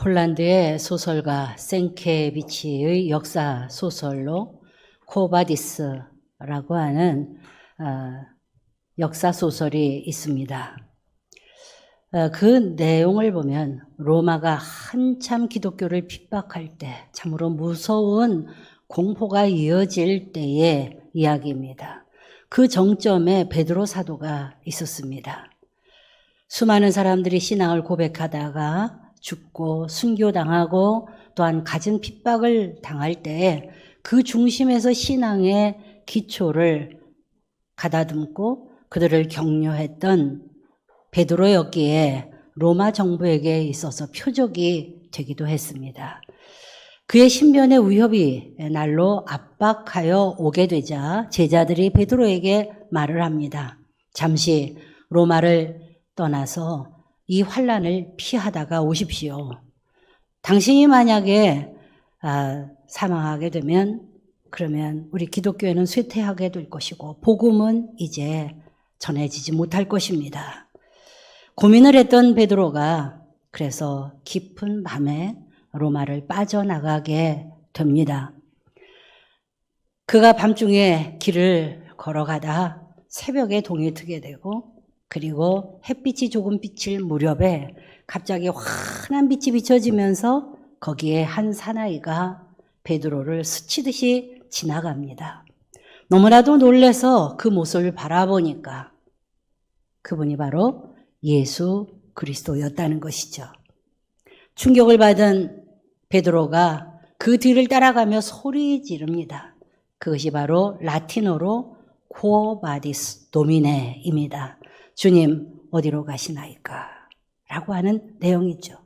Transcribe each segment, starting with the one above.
폴란드의 소설가 생케비치의 역사 소설로 코바디스라고 하는 역사 소설이 있습니다. 그 내용을 보면 로마가 한참 기독교를 핍박할 때 참으로 무서운 공포가 이어질 때의 이야기입니다. 그 정점에 베드로 사도가 있었습니다. 수많은 사람들이 신앙을 고백하다가 죽고 순교당하고 또한 갖은 핍박을 당할 때 그 중심에서 신앙의 기초를 가다듬고 그들을 격려했던 베드로였기에 로마 정부에게 있어서 표적이 되기도 했습니다. 그의 신변의 위협이 날로 압박하여 오게 되자 제자들이 베드로에게 말을 합니다. 잠시 로마를 떠나서 이 환난을 피하다가 오십시오. 당신이 만약에 사망하게 되면 그러면 우리 기독교회는 쇠퇴하게 될 것이고 복음은 이제 전해지지 못할 것입니다. 고민을 했던 베드로가 그래서 깊은 밤에 로마를 빠져나가게 됩니다. 그가 밤중에 길을 걸어가다 새벽에 동이 트게 되고 그리고 햇빛이 조금 비칠 무렵에 갑자기 환한 빛이 비춰지면서 거기에 한 사나이가 베드로를 스치듯이 지나갑니다. 너무나도 놀라서 그 모습을 바라보니까 그분이 바로 예수 그리스도였다는 것이죠. 충격을 받은 베드로가 그 뒤를 따라가며 소리 지릅니다. 그것이 바로 라틴어로 Quo vadis Domine입니다. 주님 어디로 가시나이까? 라고 하는 내용이죠.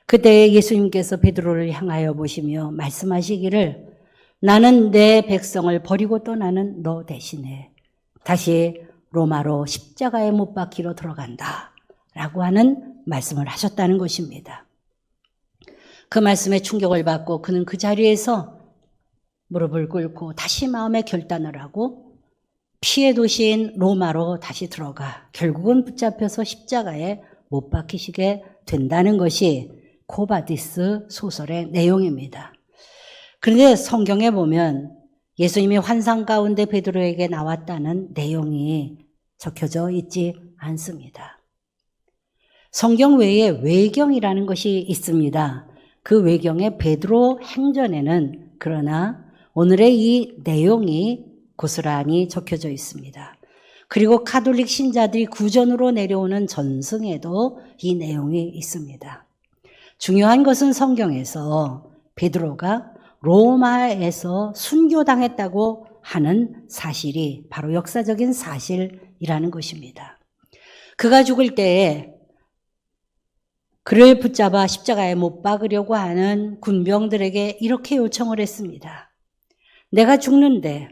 그때 예수님께서 베드로를 향하여 보시며 말씀하시기를 나는 내 백성을 버리고 떠나는 너 대신에 다시 로마로 십자가에 못 박히러 들어간다 라고 하는 말씀을 하셨다는 것입니다. 그 말씀에 충격을 받고 그는 그 자리에서 무릎을 꿇고 다시 마음의 결단을 하고 피의 도시인 로마로 다시 들어가 결국은 붙잡혀서 십자가에 못 박히시게 된다는 것이 코바디스 소설의 내용입니다. 그런데 성경에 보면 예수님이 환상 가운데 베드로에게 나왔다는 내용이 적혀져 있지 않습니다. 성경 외에 외경이라는 것이 있습니다. 그 외경의 베드로 행전에는 그러나 오늘의 이 내용이 고스란히 적혀져 있습니다. 그리고 가톨릭 신자들이 구전으로 내려오는 전승에도 이 내용이 있습니다. 중요한 것은 성경에서 베드로가 로마에서 순교당했다고 하는 사실이 바로 역사적인 사실이라는 것입니다. 그가 죽을 때에 그를 붙잡아 십자가에 못 박으려고 하는 군병들에게 이렇게 요청을 했습니다. 내가 죽는데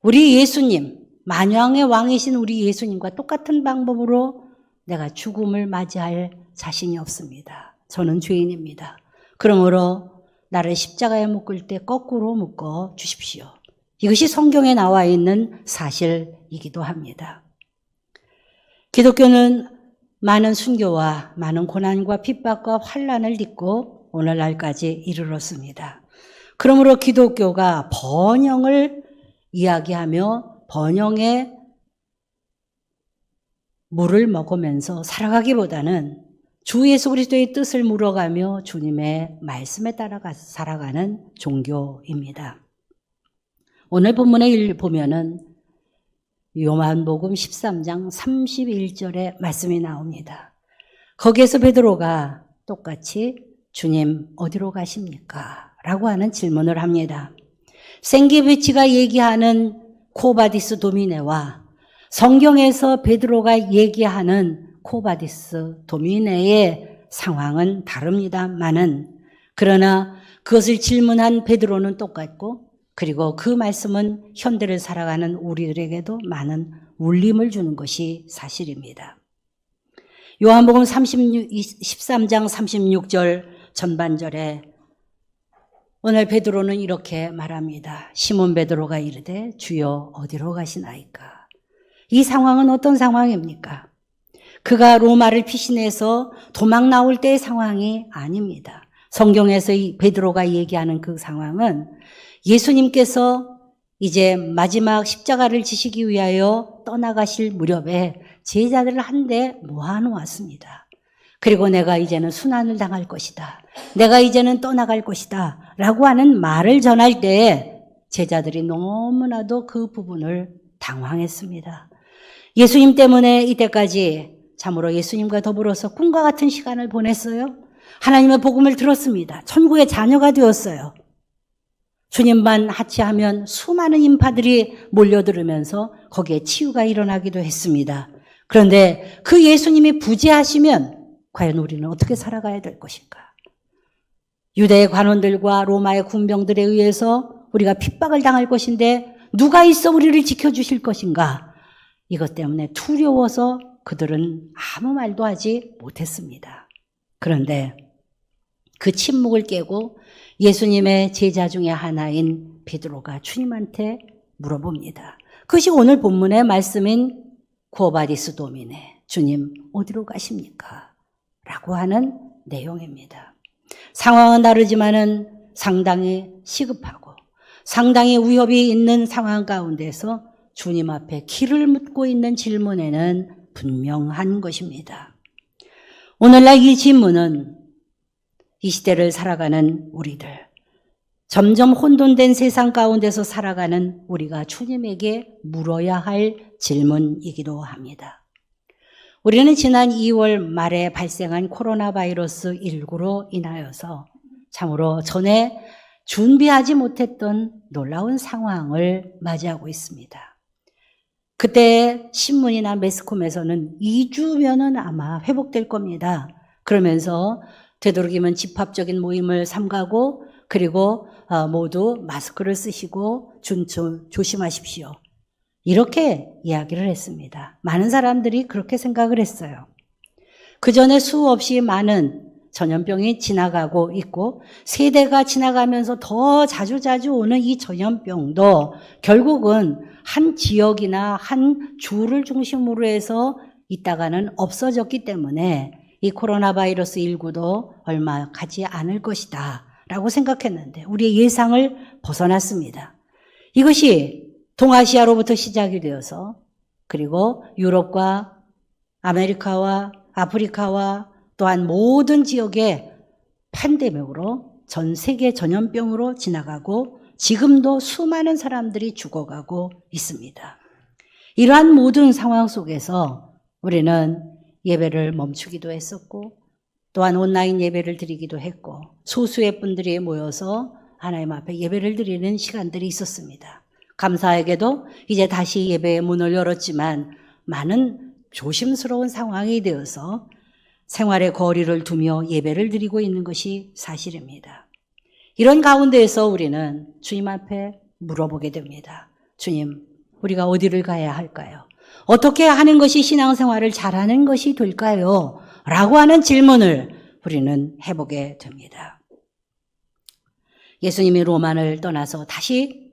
우리 예수님, 만왕의 왕이신 우리 예수님과 똑같은 방법으로 내가 죽음을 맞이할 자신이 없습니다. 저는 죄인입니다. 그러므로 나를 십자가에 묶을 때 거꾸로 묶어 주십시오. 이것이 성경에 나와 있는 사실이기도 합니다. 기독교는 많은 순교와 많은 고난과 핍박과 환난을 딛고 오늘날까지 이르렀습니다. 그러므로 기독교가 번영을 이야기하며 번영의 물을 먹으면서 살아가기보다는 주 예수 그리스도의 뜻을 물어가며 주님의 말씀에 따라 살아가는 종교입니다. 오늘 본문에 보면은 요한복음 13장 31절에 말씀이 나옵니다. 거기에서 베드로가 똑같이 주님 어디로 가십니까? 라고 하는 질문을 합니다. 생기비치가 얘기하는 코바디스 도미네와 성경에서 베드로가 얘기하는 코바디스 도미네의 상황은 다릅니다만은 그러나 그것을 질문한 베드로는 똑같고 그리고 그 말씀은 현대를 살아가는 우리들에게도 많은 울림을 주는 것이 사실입니다. 요한복음 13장 36절 전반절에 오늘 베드로는 이렇게 말합니다. 시몬 베드로가 이르되 주여 어디로 가시나이까? 이 상황은 어떤 상황입니까? 그가 로마를 피신해서 도망 나올 때의 상황이 아닙니다. 성경에서 이 베드로가 얘기하는 그 상황은 예수님께서 이제 마지막 십자가를 지시기 위하여 떠나가실 무렵에 제자들을 한데 모아놓았습니다. 그리고 내가 이제는 순환을 당할 것이다. 내가 이제는 떠나갈 것이다. 라고 하는 말을 전할 때에 제자들이 너무나도 그 부분을 당황했습니다. 예수님 때문에 이때까지 참으로 예수님과 더불어서 꿈과 같은 시간을 보냈어요. 하나님의 복음을 들었습니다. 천국의 자녀가 되었어요. 주님만 하치하면 수많은 인파들이 몰려들으면서 거기에 치유가 일어나기도 했습니다. 그런데 그 예수님이 부재하시면 과연 우리는 어떻게 살아가야 될 것인가? 유대의 관원들과 로마의 군병들에 의해서 우리가 핍박을 당할 것인데 누가 있어 우리를 지켜주실 것인가? 이것 때문에 두려워서 그들은 아무 말도 하지 못했습니다. 그런데 그 침묵을 깨고 예수님의 제자 중에 하나인 베드로가 주님한테 물어봅니다. 그것이 오늘 본문의 말씀인 쿠오바디스 도미네, 주님 어디로 가십니까? 라고 하는 내용입니다. 상황은 다르지만은 상당히 시급하고 상당히 위협이 있는 상황 가운데서 주님 앞에 길을 묻고 있는 질문에는 분명한 것입니다. 오늘날 이 질문은 이 시대를 살아가는 우리들, 점점 혼돈된 세상 가운데서 살아가는 우리가 주님에게 물어야 할 질문이기도 합니다. 우리는 지난 2월 말에 발생한 코로나 바이러스 19로 인하여서 참으로 전에 준비하지 못했던 놀라운 상황을 맞이하고 있습니다. 그때 신문이나 매스컴에서는 2주면은 아마 회복될 겁니다. 그러면서 되도록이면 집합적인 모임을 삼가고 그리고 모두 마스크를 쓰시고 조심하십시오. 이렇게 이야기를 했습니다. 많은 사람들이 그렇게 생각을 했어요. 그 전에 수없이 많은 전염병이 지나가고 있고 세대가 지나가면서 더 자주 오는 이 전염병도 결국은 한 지역이나 한 주를 중심으로 해서 있다가는 없어졌기 때문에 이 코로나 바이러스 19도 얼마 가지 않을 것이다 라고 생각했는데 우리의 예상을 벗어났습니다. 이것이 동아시아로부터 시작이 되어서 그리고 유럽과 아메리카와 아프리카와 또한 모든 지역의 팬데믹으로 전 세계 전염병으로 지나가고 지금도 수많은 사람들이 죽어가고 있습니다. 이러한 모든 상황 속에서 우리는 예배를 멈추기도 했었고 또한 온라인 예배를 드리기도 했고 소수의 분들이 모여서 하나님 앞에 예배를 드리는 시간들이 있었습니다. 감사하게도 이제 다시 예배의 문을 열었지만 많은 조심스러운 상황이 되어서 생활의 거리를 두며 예배를 드리고 있는 것이 사실입니다. 이런 가운데에서 우리는 주님 앞에 물어보게 됩니다. 주님, 우리가 어디를 가야 할까요? 어떻게 하는 것이 신앙생활을 잘하는 것이 될까요? 라고 하는 질문을 우리는 해보게 됩니다. 예수님이 로마를 떠나서 다시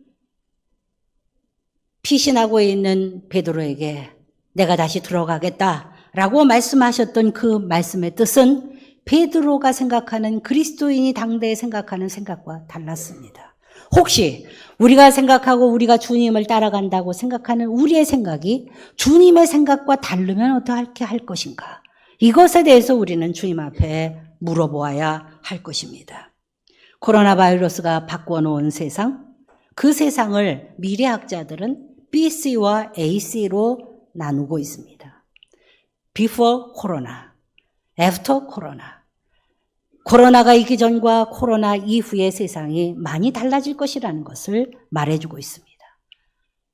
피신하고 있는 베드로에게 내가 다시 들어가겠다라고 말씀하셨던 그 말씀의 뜻은 베드로가 생각하는 그리스도인이 당대에 생각하는 생각과 달랐습니다. 혹시 우리가 생각하고 우리가 주님을 따라간다고 생각하는 우리의 생각이 주님의 생각과 다르면 어떻게 할 것인가? 이것에 대해서 우리는 주님 앞에 물어보아야 할 것입니다. 코로나 바이러스가 바꿔놓은 세상, 그 세상을 미래학자들은 BC와 AC로 나누고 있습니다. Before Corona, After Corona. 코로나가 있기 전과 코로나 이후의 세상이 많이 달라질 것이라는 것을 말해주고 있습니다.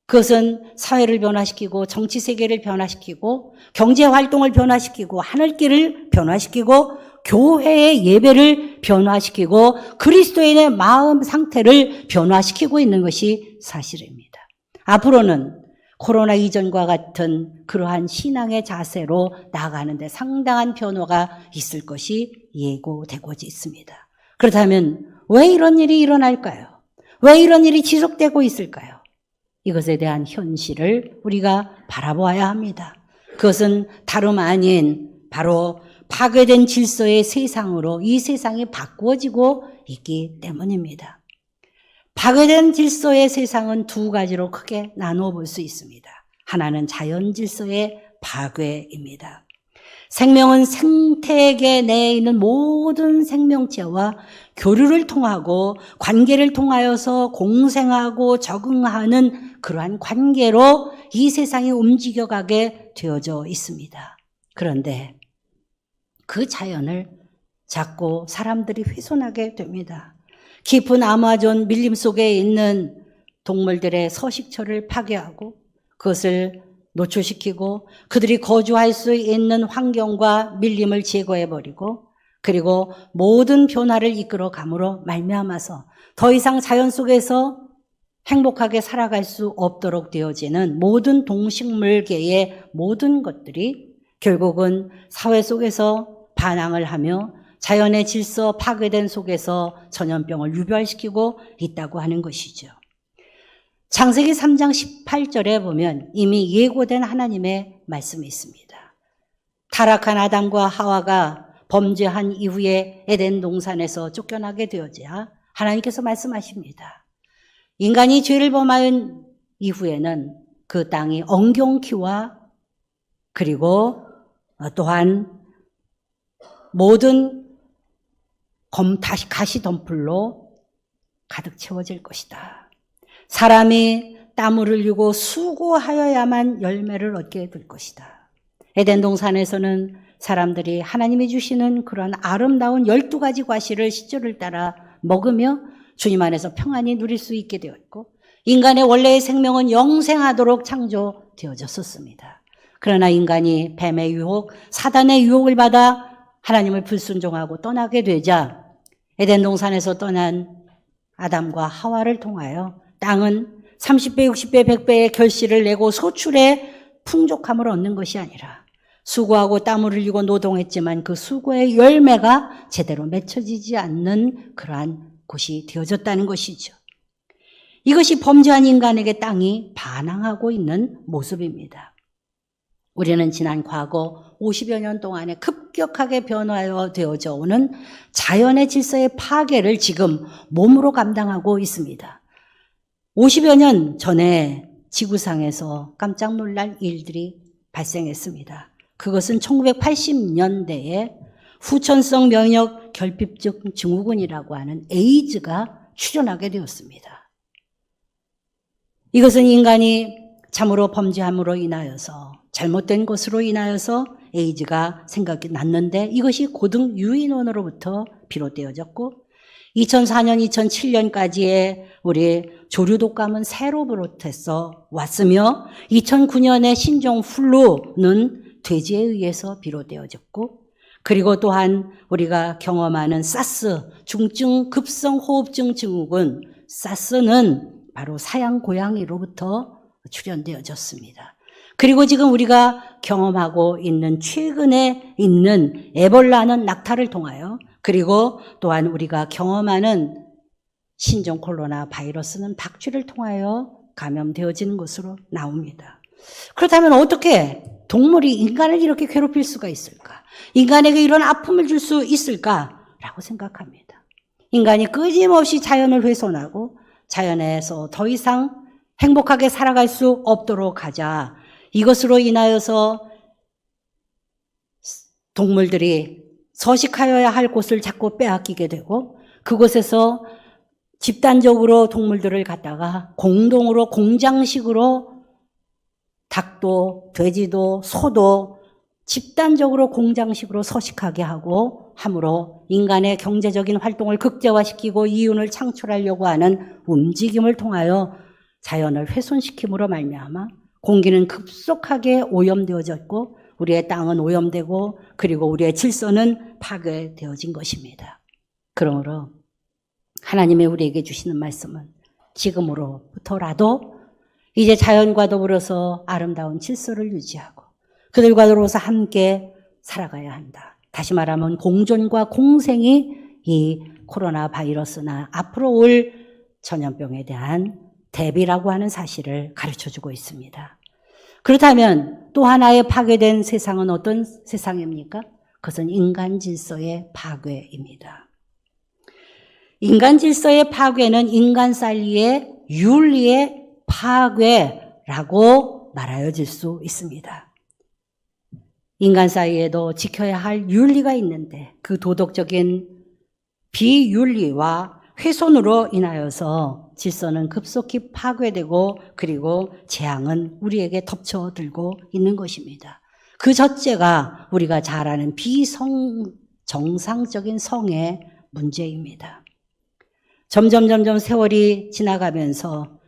그것은 사회를 변화시키고 정치 세계를 변화시키고 경제 활동을 변화시키고 하늘길을 변화시키고 교회의 예배를 변화시키고 그리스도인의 마음 상태를 변화시키고 있는 것이 사실입니다. 앞으로는 코로나 이전과 같은 그러한 신앙의 자세로 나아가는데 상당한 변화가 있을 것이 예고되고 있습니다. 그렇다면 왜 이런 일이 일어날까요? 왜 이런 일이 지속되고 있을까요? 이것에 대한 현실을 우리가 바라보아야 합니다. 그것은 다름 아닌 바로 파괴된 질서의 세상으로 이 세상이 바꾸어지고 있기 때문입니다. 파괴된 질서의 세상은 두 가지로 크게 나누어 볼 수 있습니다. 하나는 자연 질서의 파괴입니다. 생명은 생태계 내에 있는 모든 생명체와 교류를 통하고 관계를 통하여서 공생하고 적응하는 그러한 관계로 이 세상이 움직여가게 되어져 있습니다. 그런데 그 자연을 자꾸 사람들이 훼손하게 됩니다. 깊은 아마존 밀림 속에 있는 동물들의 서식처를 파괴하고 그것을 노출시키고 그들이 거주할 수 있는 환경과 밀림을 제거해버리고 그리고 모든 변화를 이끌어감으로 말미암아서 더 이상 자연 속에서 행복하게 살아갈 수 없도록 되어지는 모든 동식물계의 모든 것들이 결국은 사회 속에서 반항을 하며 자연의 질서 파괴된 속에서 전염병을 유발시키고 있다고 하는 것이죠. 창세기 3장 18절에 보면 이미 예고된 하나님의 말씀이 있습니다. 타락한 아담과 하와가 범죄한 이후에 에덴 동산에서 쫓겨나게 되어자 하나님께서 말씀하십니다. 인간이 죄를 범한 이후에는 그 땅이 엉겅퀴와 그리고 또한 모든 가시덤불로 가득 채워질 것이다. 사람이 땀을 흘리고 수고하여야만 열매를 얻게 될 것이다. 에덴 동산에서는 사람들이 하나님이 주시는 그런 아름다운 12가지 과실을 시절을 따라 먹으며 주님 안에서 평안히 누릴 수 있게 되었고 인간의 원래의 생명은 영생하도록 창조되어졌었습니다. 그러나 인간이 뱀의 유혹, 사단의 유혹을 받아 하나님을 불순종하고 떠나게 되자 에덴 동산에서 떠난 아담과 하와를 통하여 땅은 30배, 60배, 100배의 결실을 내고 소출의 풍족함을 얻는 것이 아니라 수고하고 땀을 흘리고 노동했지만 그 수고의 열매가 제대로 맺혀지지 않는 그러한 곳이 되어졌다는 것이죠. 이것이 범죄한 인간에게 땅이 반항하고 있는 모습입니다. 우리는 지난 과거 50여 년 동안에 급격하게 변화되어 되어져 오는 자연의 질서의 파괴를 지금 몸으로 감당하고 있습니다. 50여 년 전에 지구상에서 깜짝 놀랄 일들이 발생했습니다. 그것은 1980년대에 후천성 면역 결핍증 증후군이라고 하는 에이즈가 출현하게 되었습니다. 이것은 인간이 참으로 범죄함으로 인하여서 잘못된 것으로 인하여서 에이즈가 생각이 났는데 이것이 고등 유인원으로부터 비롯되어졌고 2004년, 2007년까지의 우리 조류 독감은 새로 비롯해서 왔으며 2009년에 신종 플루는 돼지에 의해서 비롯되어졌고 그리고 또한 우리가 경험하는 사스, 중증 급성 호흡증 증후군 사스는 바로 사양 고양이로부터 출현되어졌습니다. 그리고 지금 우리가 경험하고 있는 최근에 있는 에볼라는 낙타를 통하여 그리고 또한 우리가 경험하는 신종 코로나 바이러스는 박쥐를 통하여 감염되어지는 것으로 나옵니다. 그렇다면 어떻게 동물이 인간을 이렇게 괴롭힐 수가 있을까? 인간에게 이런 아픔을 줄 수 있을까라고 생각합니다. 인간이 끊임없이 자연을 훼손하고 자연에서 더 이상 행복하게 살아갈 수 없도록 하자. 이것으로 인하여서 동물들이 서식하여야 할 곳을 자꾸 빼앗기게 되고 그곳에서 집단적으로 동물들을 갖다가 공동으로 공장식으로 닭도 돼지도 소도 집단적으로 공장식으로 서식하게 하고 함으로 인간의 경제적인 활동을 극대화시키고 이윤을 창출하려고 하는 움직임을 통하여 자연을 훼손시킴으로 말미암아 공기는 급속하게 오염되어졌고 우리의 땅은 오염되고 그리고 우리의 질서는 파괴되어진 것입니다. 그러므로 하나님의 우리에게 주시는 말씀은 지금으로부터라도 이제 자연과 더불어서 아름다운 질서를 유지하고 그들과 더불어서 함께 살아가야 한다. 다시 말하면 공존과 공생이 이 코로나 바이러스나 앞으로 올 전염병에 대한 대비라고 하는 사실을 가르쳐주고 있습니다. 그렇다면 또 하나의 파괴된 세상은 어떤 세상입니까? 그것은 인간 질서의 파괴입니다. 인간 질서의 파괴는 인간 사이의 윤리의 파괴라고 말하여질 수 있습니다. 인간 사이에도 지켜야 할 윤리가 있는데 그 도덕적인 비윤리와 훼손으로 인하여서 질서는 급속히 파괴되고 그리고 재앙은 우리에게 덮쳐들고 있는 것입니다. 그 첫째가 우리가 잘 아는 비정상적인 성의 문제입니다. 점점 세월이 지나가면서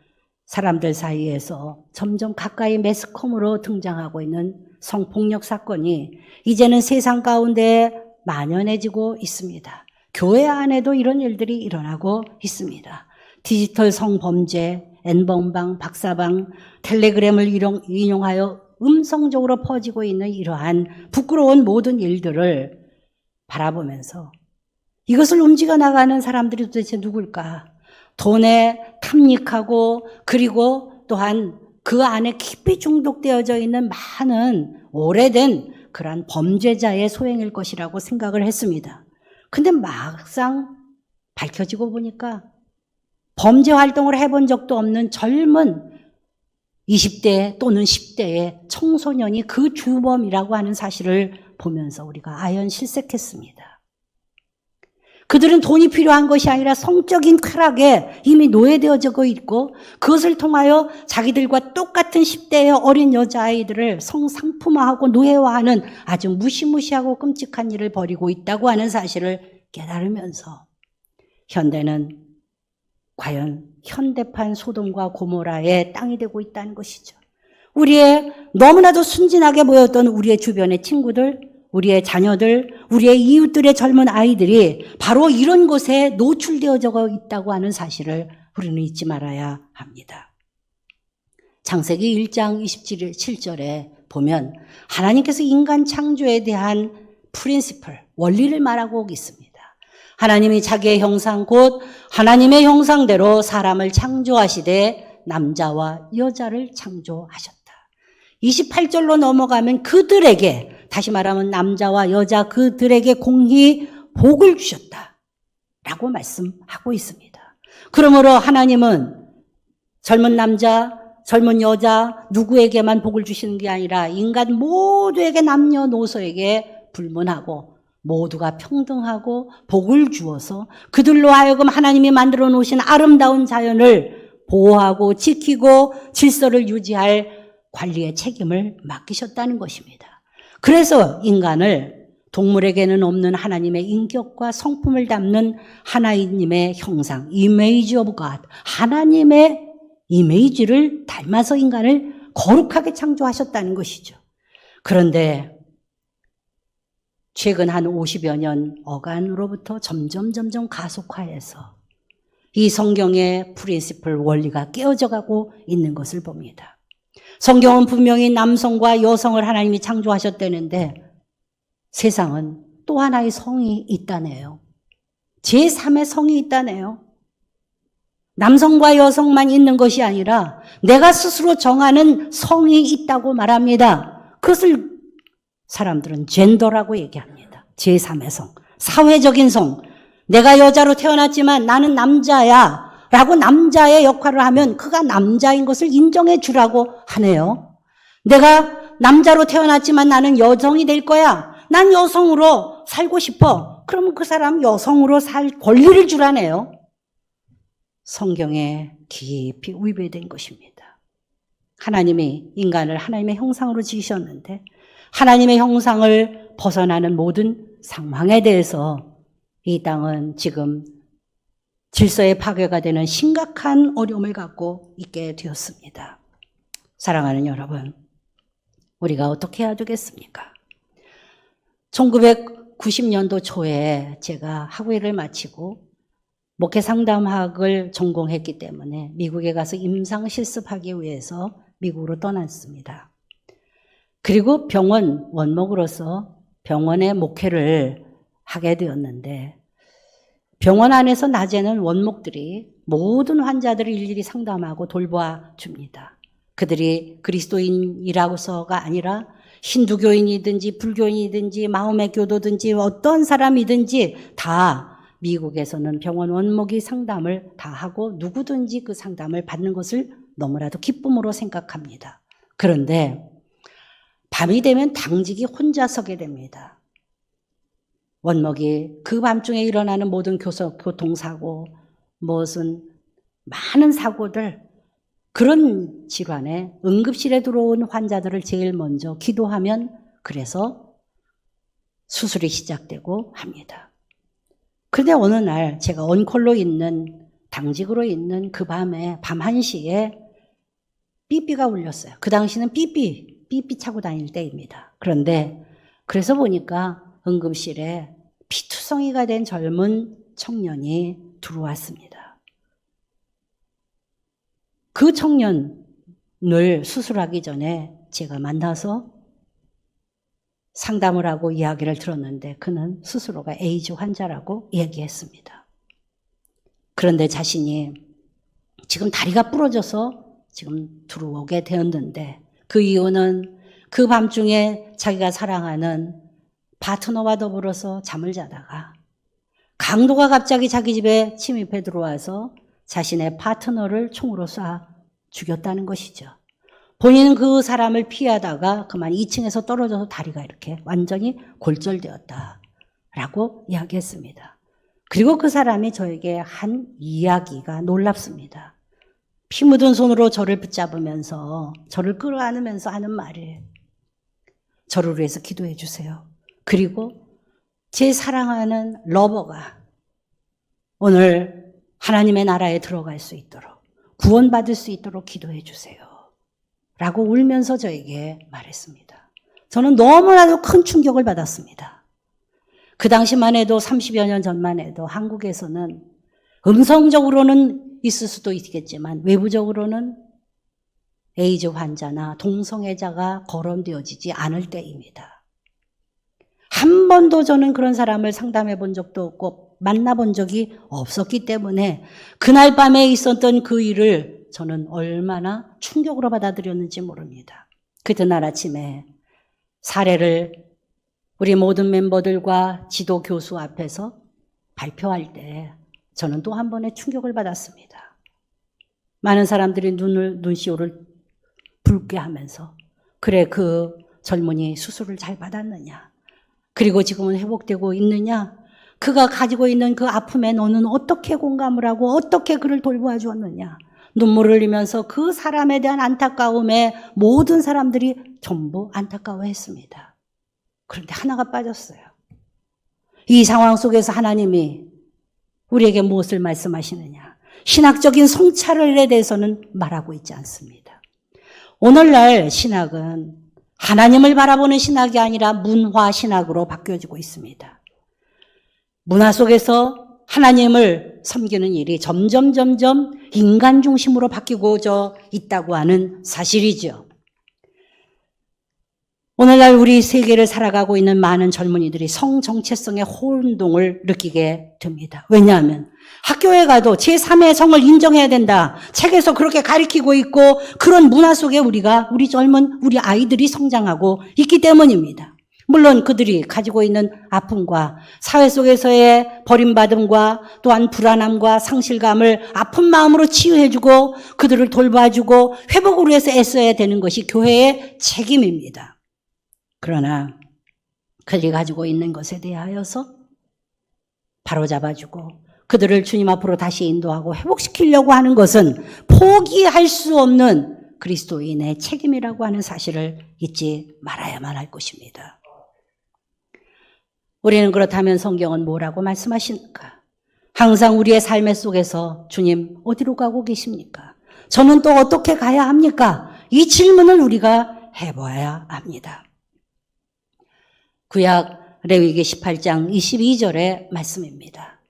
사람들 사이에서 점점 가까이 매스컴으로 등장하고 있는 성폭력 사건이 이제는 세상 가운데 만연해지고 있습니다. 교회 안에도 이런 일들이 일어나고 있습니다. 디지털 성범죄, N번방, 박사방, 텔레그램을 인용하여 음성적으로 퍼지고 있는 이러한 부끄러운 모든 일들을 바라보면서 이것을 움직여 나가는 사람들이 도대체 누굴까? 돈에 탐닉하고 그리고 또한 그 안에 깊이 중독되어져 있는 많은 오래된 그러한 범죄자의 소행일 것이라고 생각을 했습니다. 근데 막상 밝혀지고 보니까 범죄 활동을 해본 적도 없는 젊은 20대 또는 10대의 청소년이 그 주범이라고 하는 사실을 보면서 우리가 아연실색했습니다. 그들은 돈이 필요한 것이 아니라 성적인 쾌락에 이미 노예되어져 있고 그것을 통하여 자기들과 똑같은 10대의 어린 여자아이들을 성상품화하고 노예화하는 아주 무시무시하고 끔찍한 일을 벌이고 있다고 하는 사실을 깨달으면서 현대는 과연 현대판 소돔과 고모라의 땅이 되고 있다는 것이죠. 우리의 너무나도 순진하게 보였던 우리의 주변의 친구들, 우리의 자녀들, 우리의 이웃들의 젊은 아이들이 바로 이런 것에 노출되어져 있다고 하는 사실을 우리는 잊지 말아야 합니다. 창세기 1장 27절에 보면 하나님께서 인간 창조에 대한 프린시플, 원리를 말하고 있습니다. 하나님이 자기의 형상 곧 하나님의 형상대로 사람을 창조하시되 남자와 여자를 창조하셨다. 28절로 넘어가면 그들에게, 다시 말하면 남자와 여자 그들에게 공히 복을 주셨다 라고 말씀하고 있습니다. 그러므로 하나님은 젊은 남자, 젊은 여자 누구에게만 복을 주시는 게 아니라 인간 모두에게 남녀노소에게 불문하고 모두가 평등하고 복을 주어서 그들로 하여금 하나님이 만들어 놓으신 아름다운 자연을 보호하고 지키고 질서를 유지할 관리의 책임을 맡기셨다는 것입니다. 그래서 인간을 동물에게는 없는 하나님의 인격과 성품을 담는 하나님의 형상, 이미지 오브 갓, 하나님의 이미지를 닮아서 인간을 거룩하게 창조하셨다는 것이죠. 그런데 최근 한 50여 년 어간으로부터 점점 가속화해서 이 성경의 프린시플 원리가 깨어져 가고 있는 것을 봅니다. 성경은 분명히 남성과 여성을 하나님이 창조하셨다는데 세상은 또 하나의 성이 있다네요. 제3의 성이 있다네요. 남성과 여성만 있는 것이 아니라 내가 스스로 정하는 성이 있다고 말합니다. 그것을 사람들은 젠더라고 얘기합니다. 제3의 성, 사회적인 성. 내가 여자로 태어났지만 나는 남자야 라고 남자의 역할을 하면 그가 남자인 것을 인정해 주라고 하네요. 내가 남자로 태어났지만 나는 여성이 될 거야. 난 여성으로 살고 싶어. 그러면 그 사람 여성으로 살 권리를 주라네요. 성경에 깊이 위배된 것입니다. 하나님이 인간을 하나님의 형상으로 지으셨는데 하나님의 형상을 벗어나는 모든 상황에 대해서 이 땅은 지금 질서의 파괴가 되는 심각한 어려움을 갖고 있게 되었습니다. 사랑하는 여러분, 우리가 어떻게 해야 되겠습니까? 1990년도 초에 제가 학위를 마치고 목회상담학을 전공했기 때문에 미국에 가서 임상 실습하기 위해서 미국으로 떠났습니다. 그리고 병원 원목으로서 병원의 목회를 하게 되었는데 병원 안에서 낮에는 원목들이 모든 환자들을 일일이 상담하고 돌보아 줍니다. 그들이 그리스도인이라고서가 아니라 힌두교인이든지 불교인이든지 마음의 교도든지 어떤 사람이든지 다 미국에서는 병원 원목이 상담을 다 하고 누구든지 그 상담을 받는 것을 너무나도 기쁨으로 생각합니다. 그런데 밤이 되면 당직이 혼자 서게 됩니다. 원목이 그 밤중에 일어나는 모든 교통사고, 무슨 많은 사고들, 그런 질환에 응급실에 들어온 환자들을 제일 먼저 기도하면 그래서 수술이 시작되고 합니다. 그런데 어느 날 제가 언콜로 있는, 당직으로 있는 그 밤에 밤 1시에 삐삐가 울렸어요. 그 당시는 삐삐 차고 다닐 때입니다. 그런데 그래서 보니까 응급실에 피투성이가 된 젊은 청년이 들어왔습니다. 그 청년을 수술하기 전에 제가 만나서 상담을 하고 이야기를 들었는데 그는 스스로가 에이즈 환자라고 얘기했습니다. 그런데 자신이 지금 다리가 부러져서 지금 들어오게 되었는데 그 이유는 그 밤중에 자기가 사랑하는 파트너와 더불어서 잠을 자다가 강도가 갑자기 자기 집에 침입해 들어와서 자신의 파트너를 총으로 쏴 죽였다는 것이죠. 본인은 그 사람을 피하다가 그만 2층에서 떨어져서 다리가 이렇게 완전히 골절되었다라고 이야기했습니다. 그리고 그 사람이 저에게 한 이야기가 놀랍습니다. 피 묻은 손으로 저를 붙잡으면서 저를 끌어안으면서 하는 말이 저를 위해서 기도해 주세요. 그리고 제 사랑하는 러버가 오늘 하나님의 나라에 들어갈 수 있도록 구원받을 수 있도록 기도해 주세요. 라고 울면서 저에게 말했습니다. 저는 너무나도 큰 충격을 받았습니다. 그 당시만 해도 30여 년 전만 해도 한국에서는 음성적으로는 있을 수도 있겠지만 외부적으로는 에이즈 환자나 동성애자가 거론되어지지 않을 때입니다. 한 번도 저는 그런 사람을 상담해 본 적도 없고 만나본 적이 없었기 때문에 그날 밤에 있었던 그 일을 저는 얼마나 충격으로 받아들였는지 모릅니다. 그날 아침에 사례를 우리 모든 멤버들과 지도 교수 앞에서 발표할 때 저는 또 한 번의 충격을 받았습니다. 많은 사람들이 눈시울을 붉게 하면서 그래 그 젊은이 수술을 잘 받았느냐? 그리고 지금은 회복되고 있느냐? 그가 가지고 있는 그 아픔에 너는 어떻게 공감을 하고 어떻게 그를 돌보아 주었느냐? 눈물을 흘리면서 그 사람에 대한 안타까움에 모든 사람들이 전부 안타까워했습니다. 그런데 하나가 빠졌어요. 이 상황 속에서 하나님이 우리에게 무엇을 말씀하시느냐? 신학적인 성찰에 대해서는 말하고 있지 않습니다. 오늘날 신학은 하나님을 바라보는 신학이 아니라 문화 신학으로 바뀌어지고 있습니다. 문화 속에서 하나님을 섬기는 일이 점점 인간 중심으로 바뀌고자 있다고 하는 사실이죠. 오늘날 우리 세계를 살아가고 있는 많은 젊은이들이 성 정체성의 혼동을 느끼게 됩니다. 왜냐하면 학교에 가도 제3의 성을 인정해야 된다. 책에서 그렇게 가르치고 있고 그런 문화 속에 우리 아이들이 성장하고 있기 때문입니다. 물론 그들이 가지고 있는 아픔과 사회 속에서의 버림받음과 또한 불안함과 상실감을 아픈 마음으로 치유해주고 그들을 돌봐주고 회복을 위해서 애써야 되는 것이 교회의 책임입니다. 그러나 그들이 가지고 있는 것에 대하여서 바로잡아주고 그들을 주님 앞으로 다시 인도하고 회복시키려고 하는 것은 포기할 수 없는 그리스도인의 책임이라고 하는 사실을 잊지 말아야만 할 것입니다. 우리는 그렇다면 성경은 뭐라고 말씀하십니까? 항상 우리의 삶의 속에서 주님 어디로 가고 계십니까? 저는 또 어떻게 가야 합니까? 이 질문을 우리가 해봐야 합니다. 구약 레위기 18장 22절의 말씀입니다.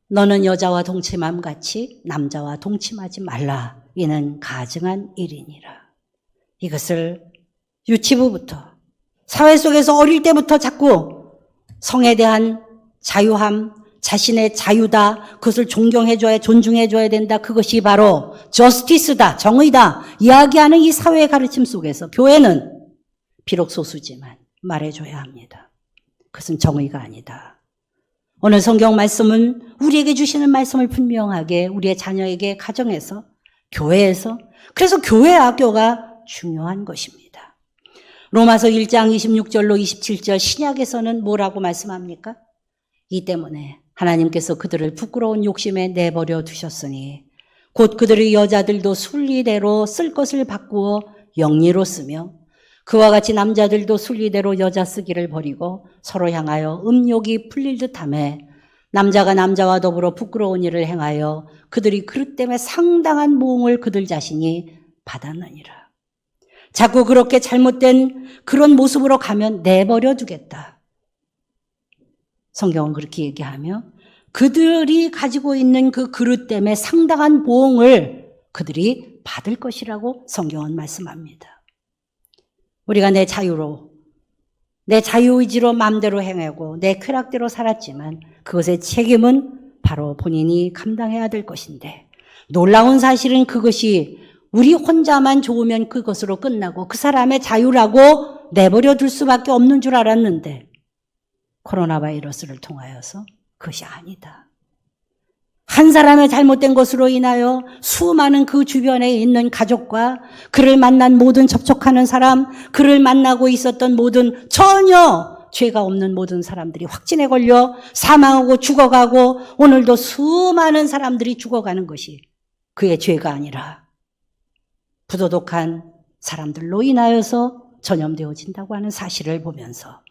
너는 여자와 동침함 같이 남자와 동침하지 말라. 이는 가증한 일이니라. 이것을 유치부부터 사회 속에서 어릴 때부터 자꾸 성에 대한 자유함, 자신의 자유다. 그것을 존경해줘야, 존중해줘야 된다. 그것이 바로 저스티스다. 정의다. 이야기하는 이 사회의 가르침 속에서 교회는 비록 소수지만 말해줘야 합니다. 그것은 정의가 아니다. 오늘 성경 말씀은 우리에게 주시는 말씀을 분명하게 우리의 자녀에게 가정에서, 교회에서, 그래서 교회 학교가 중요한 것입니다. 로마서 1장 26절로 27절 신약에서는 뭐라고 말씀합니까? 이 때문에 하나님께서 그들을 부끄러운 욕심에 내버려 두셨으니 곧 그들의 여자들도 순리대로 쓸 것을 바꾸어 영리로 쓰며 그와 같이 남자들도 순리대로 여자 쓰기를 버리고 서로 향하여 음욕이 풀릴 듯하며 남자가 남자와 더불어 부끄러운 일을 행하여 그들이 그릇 때문에 상당한 모흥을 그들 자신이 받았느니라. 자꾸 그렇게 잘못된 그런 모습으로 가면 내버려 두겠다. 성경은 그렇게 얘기하며 그들이 가지고 있는 그 그릇 때문에 상당한 보응을 그들이 받을 것이라고 성경은 말씀합니다. 우리가 내 자유로, 내 자유의지로 마음대로 행하고 내 쾌락대로 살았지만 그것의 책임은 바로 본인이 감당해야 될 것인데 놀라운 사실은 그것이 우리 혼자만 좋으면 그것으로 끝나고 그 사람의 자유라고 내버려 둘 수밖에 없는 줄 알았는데 코로나 바이러스를 통하여서 그것이 아니다. 한 사람의 잘못된 것으로 인하여 수많은 그 주변에 있는 가족과 그를 만난 모든 접촉하는 사람, 그를 만나고 있었던 모든 전혀 죄가 없는 모든 사람들이 확진에 걸려 사망하고 죽어가고 오늘도 수많은 사람들이 죽어가는 것이 그의 죄가 아니라 부도덕한 사람들로 인하여서 전염되어진다고 하는 사실을 보면서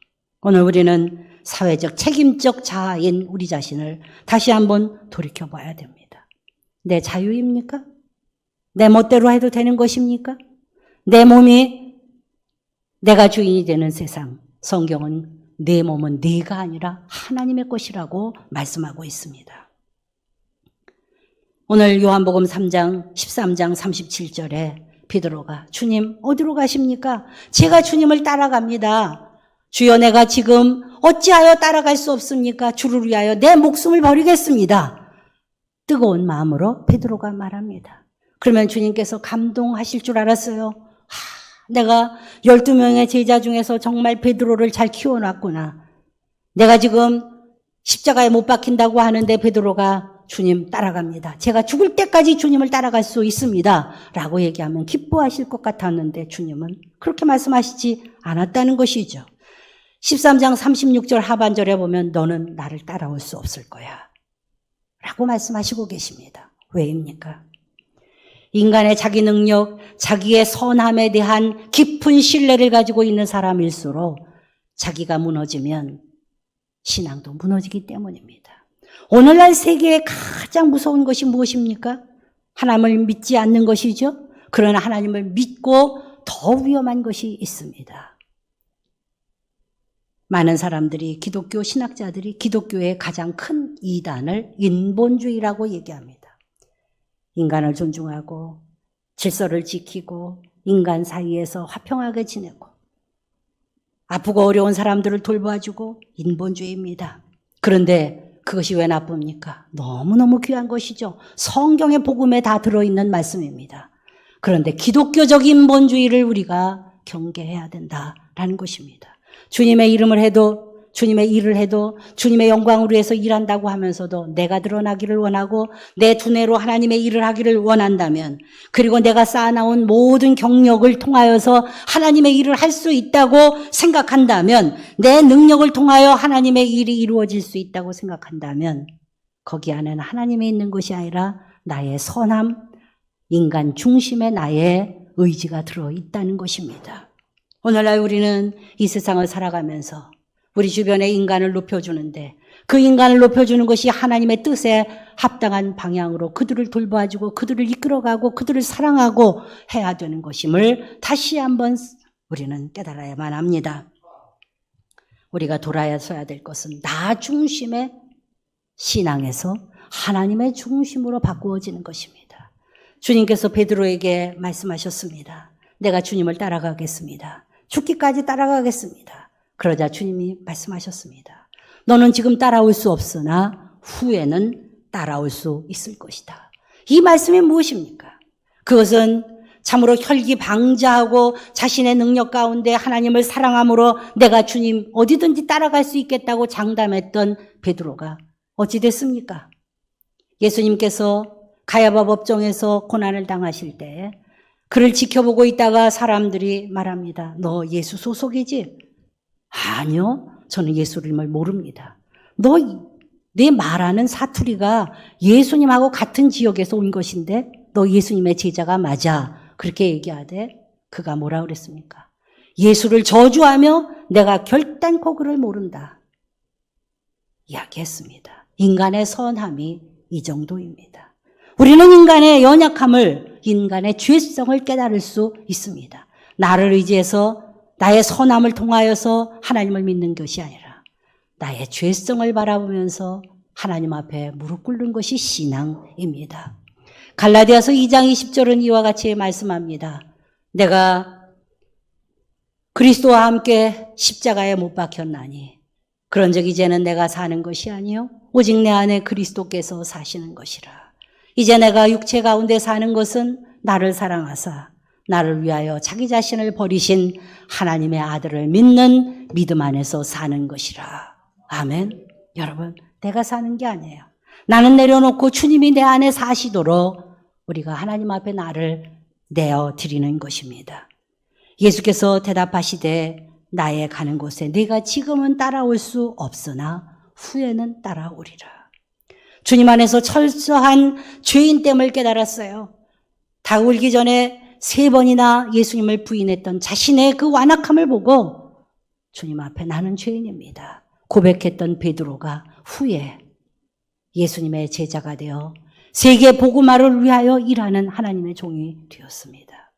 오늘 우리는 사회적 책임적 자아인 우리 자신을 다시 한번 돌이켜봐야 됩니다. 내 자유입니까? 내 멋대로 해도 되는 것입니까? 내 몸이 내가 주인이 되는 세상, 성경은 내 몸은 네가 아니라 하나님의 것이라고 말씀하고 있습니다. 오늘 요한복음 3장 13장 37절에 베드로가 주님 어디로 가십니까? 제가 주님을 따라갑니다. 주여 내가 지금 어찌하여 따라갈 수 없습니까? 주를 위하여 내 목숨을 버리겠습니다. 뜨거운 마음으로 베드로가 말합니다. 그러면 주님께서 감동하실 줄 알았어요. 내가 12명의 제자 중에서 정말 베드로를 잘 키워놨구나. 내가 지금 십자가에 못 박힌다고 하는데 베드로가 주님 따라갑니다. 제가 죽을 때까지 주님을 따라갈 수 있습니다. 라고 얘기하면 기뻐하실 것 같았는데 주님은 그렇게 말씀하시지 않았다는 것이죠. 13장 36절 하반절에 보면 너는 나를 따라올 수 없을 거야. 라고 말씀하시고 계십니다. 왜입니까? 인간의 자기 능력, 자기의 선함에 대한 깊은 신뢰를 가지고 있는 사람일수록 자기가 무너지면 신앙도 무너지기 때문입니다. 오늘날 세계에 가장 무서운 것이 무엇입니까? 하나님을 믿지 않는 것이죠. 그러나 하나님을 믿고 더 위험한 것이 있습니다. 많은 사람들이 기독교 신학자들이 기독교의 가장 큰 이단을 인본주의라고 얘기합니다. 인간을 존중하고 질서를 지키고 인간 사이에서 화평하게 지내고 아프고 어려운 사람들을 돌봐주고 인본주의입니다. 그런데 그것이 왜 나쁩니까? 너무너무 귀한 것이죠. 성경의 복음에 다 들어있는 말씀입니다. 그런데 기독교적 인본주의를 우리가 경계해야 된다라는 것입니다. 주님의 이름을 해도 주님의 일을 해도 주님의 영광을 위해서 일한다고 하면서도 내가 드러나기를 원하고 내 두뇌로 하나님의 일을 하기를 원한다면 그리고 내가 쌓아놓은 모든 경력을 통하여서 하나님의 일을 할 수 있다고 생각한다면 내 능력을 통하여 하나님의 일이 이루어질 수 있다고 생각한다면 거기 안에는 하나님이 있는 것이 아니라 나의 선함, 인간 중심의 나의 의지가 들어있다는 것입니다. 오늘날 우리는 이 세상을 살아가면서 우리 주변의 인간을 높여주는데 그 인간을 높여주는 것이 하나님의 뜻에 합당한 방향으로 그들을 돌봐주고 그들을 이끌어가고 그들을 사랑하고 해야 되는 것임을 다시 한번 우리는 깨달아야만 합니다. 우리가 돌아서야 될 것은 나 중심의 신앙에서 하나님의 중심으로 바꾸어지는 것입니다. 주님께서 베드로에게 말씀하셨습니다. 내가 주님을 따라가겠습니다. 죽기까지 따라가겠습니다. 그러자 주님이 말씀하셨습니다. 너는 지금 따라올 수 없으나 후에는 따라올 수 있을 것이다. 이 말씀이 무엇입니까? 그것은 참으로 혈기방자하고 자신의 능력 가운데 하나님을 사랑함으로 내가 주님 어디든지 따라갈 수 있겠다고 장담했던 베드로가 어찌 됐습니까? 예수님께서 가야바 법정에서 고난을 당하실 때 그를 지켜보고 있다가 사람들이 말합니다. 너 예수 소속이지? 아니요. 저는 예수님을 모릅니다. 내 말하는 사투리가 예수님하고 같은 지역에서 온 것인데 너 예수님의 제자가 맞아. 그렇게 얘기하되 그가 뭐라 그랬습니까? 예수를 저주하며 내가 결단코 그를 모른다. 이야기했습니다. 인간의 선함이 이 정도입니다. 우리는 인간의 연약함을, 인간의 죄성을 깨달을 수 있습니다. 나를 의지해서 나의 선함을 통하여서 하나님을 믿는 것이 아니라 나의 죄성을 바라보면서 하나님 앞에 무릎 꿇는 것이 신앙입니다. 갈라디아서 2장 20절은 이와 같이 말씀합니다. 내가 그리스도와 함께 십자가에 못 박혔나니 그런즉 이제는 내가 사는 것이 아니요 오직 내 안에 그리스도께서 사시는 것이라. 이제 내가 육체 가운데 사는 것은 나를 사랑하사 나를 위하여 자기 자신을 버리신 하나님의 아들을 믿는 믿음 안에서 사는 것이라. 아멘. 여러분, 내가 사는 게 아니에요. 나는 내려놓고 주님이 내 안에 사시도록 우리가 하나님 앞에 나를 내어드리는 것입니다. 예수께서 대답하시되 나의 가는 곳에 네가 지금은 따라올 수 없으나 후에는 따라오리라. 주님 안에서 철저한 죄인됨을 깨달았어요. 다 울기 전에 3번이나 예수님을 부인했던 자신의 그 완악함을 보고 주님 앞에 나는 죄인입니다. 고백했던 베드로가 후에 예수님의 제자가 되어 세계 복음화를 위하여 일하는 하나님의 종이 되었습니다.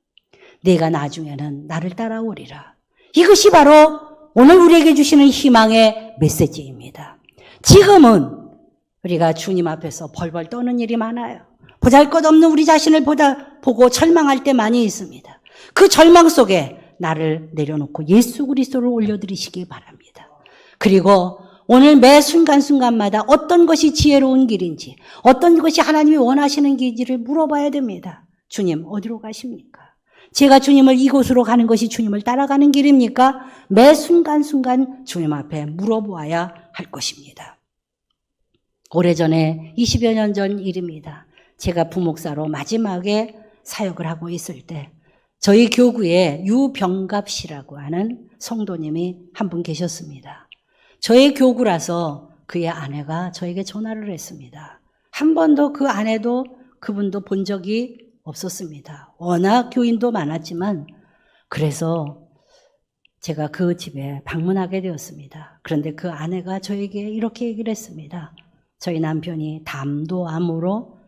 내가 나중에는 나를 따라오리라. 이것이 바로 오늘 우리에게 주시는 희망의 메시지입니다. 지금은 우리가 주님 앞에서 벌벌 떠는 일이 많아요. 보잘것없는 우리 자신을 보고 절망할 때 많이 있습니다. 그 절망 속에 나를 내려놓고 예수 그리스도를 올려드리시기 바랍니다. 그리고 오늘 매 순간순간마다 어떤 것이 지혜로운 길인지, 어떤 것이 하나님이 원하시는 길인지를 물어봐야 됩니다. 주님, 어디로 가십니까? 제가 주님을 이곳으로 가는 것이 주님을 따라가는 길입니까? 매 순간순간 주님 앞에 물어보아야 할 것입니다. 오래전에 20여 년 전 일입니다. 제가 부목사로 마지막에 사역을 하고 있을 때 저희 교구에 유병갑 씨라고 하는 성도님이 한 분 계셨습니다. 저의 교구라서 그의 아내가 저에게 전화를 했습니다. 한 번도 그 아내도 그분도 본 적이 없었습니다. 워낙 교인도 많았지만 그래서 제가 그 집에 방문하게 되었습니다. 그런데 그 아내가 저에게 이렇게 얘기를 했습니다. 저희 남편이 담도암으로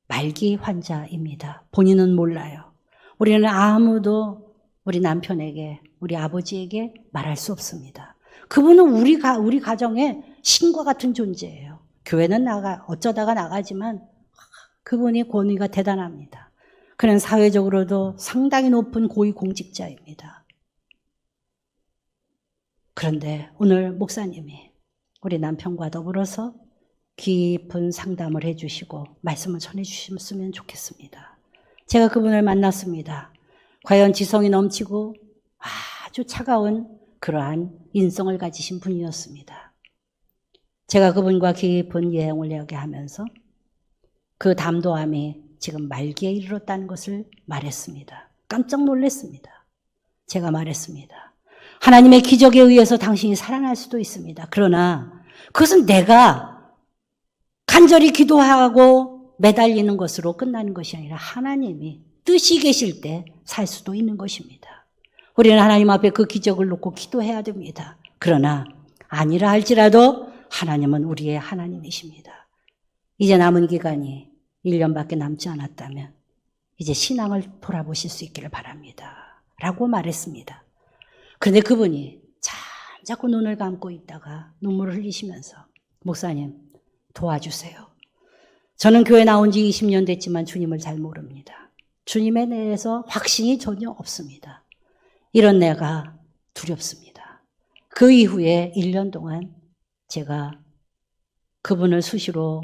말기 환자입니다. 본인은 몰라요. 우리는 아무도 우리 남편에게, 우리 아버지에게 말할 수 없습니다. 그분은 우리 가정의 신과 같은 존재예요. 교회는 어쩌다가 나가지만 그분이 권위가 대단합니다. 그는 사회적으로도 상당히 높은 고위공직자입니다. 그런데 오늘 목사님이 우리 남편과 더불어서 깊은 상담을 해주시고 말씀을 전해주셨으면 좋겠습니다. 제가 그분을 만났습니다. 과연 지성이 넘치고 아주 차가운 그러한 인성을 가지신 분이었습니다. 제가 그분과 깊은 예언을 이야기하면서 그 담도암이 지금 말기에 이르렀다는 것을 말했습니다. 깜짝 놀랐습니다. 제가 말했습니다. 하나님의 기적에 의해서 당신이 살아날 수도 있습니다. 그러나 그것은 내가 간절히 기도하고 매달리는 것으로 끝나는 것이 아니라 하나님이 뜻이 계실 때 살 수도 있는 것입니다. 우리는 하나님 앞에 그 기적을 놓고 기도해야 됩니다. 그러나 아니라 할지라도 하나님은 우리의 하나님이십니다. 이제 남은 기간이 1년밖에 남지 않았다면 이제 신앙을 돌아보실 수 있기를 바랍니다. 라고 말했습니다. 그런데 그분이 자꾸 눈을 감고 있다가 눈물을 흘리시면서 목사님 도와주세요. 저는 교회 나온 지 20년 됐지만 주님을 잘 모릅니다. 주님에 대해서 확신이 전혀 없습니다. 이런 내가 두렵습니다. 그 이후에 1년 동안 제가 그분을 수시로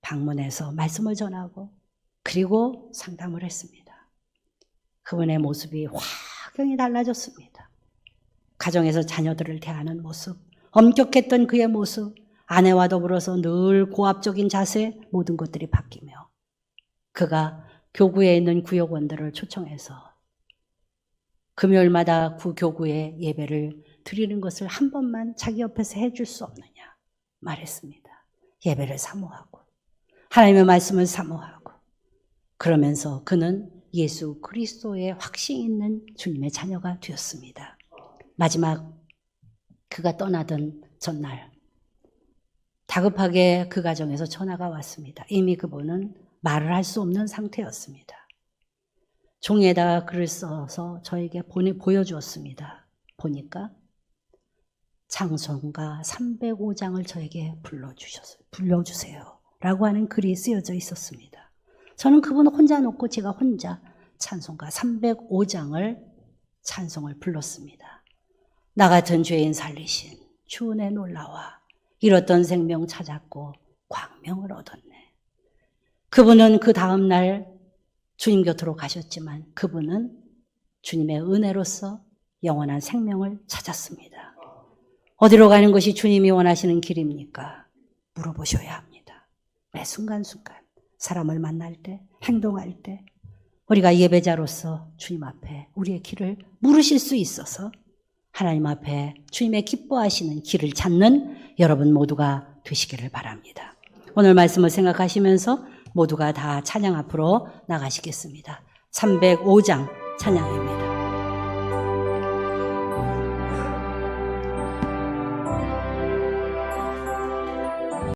방문해서 말씀을 전하고 그리고 상담을 했습니다. 그분의 모습이 확연히 달라졌습니다. 가정에서 자녀들을 대하는 모습, 엄격했던 그의 모습, 아내와 더불어서 늘 고압적인 자세, 모든 것들이 바뀌며 그가 교구에 있는 구역원들을 초청해서 금요일마다 교구에 예배를 드리는 것을 한 번만 자기 옆에서 해줄 수 없느냐 말했습니다. 예배를 사모하고 하나님의 말씀을 사모하고 그러면서 그는 예수 그리스도의 확신 있는 주님의 자녀가 되었습니다. 마지막 그가 떠나던 전날 다급하게 그 가정에서 전화가 왔습니다. 이미 그분은 말을 할 수 없는 상태였습니다. 종이에다가 글을 써서 저에게 보여주었습니다. 보니까 찬송가 305장을 저에게 불러주세요 라고 하는 글이 쓰여져 있었습니다. 저는 그분 혼자 놓고 제가 혼자 찬송가 305장을 찬송을 불렀습니다. 나 같은 죄인 살리신 주 은혜 놀라와 잃었던 생명 찾았고 광명을 얻었네. 그분은 그 다음 날 주님 곁으로 가셨지만 그분은 주님의 은혜로서 영원한 생명을 찾았습니다. 어디로 가는 것이 주님이 원하시는 길입니까? 물어보셔야 합니다. 매 순간순간 사람을 만날 때, 행동할 때 우리가 예배자로서 주님 앞에 우리의 길을 물으실 수 있어서 하나님 앞에 주님의 기뻐하시는 길을 찾는 여러분 모두가 되시기를 바랍니다. 오늘 말씀을 생각하시면서 모두가 다 찬양 앞으로 나가시겠습니다. 305장 찬양입니다.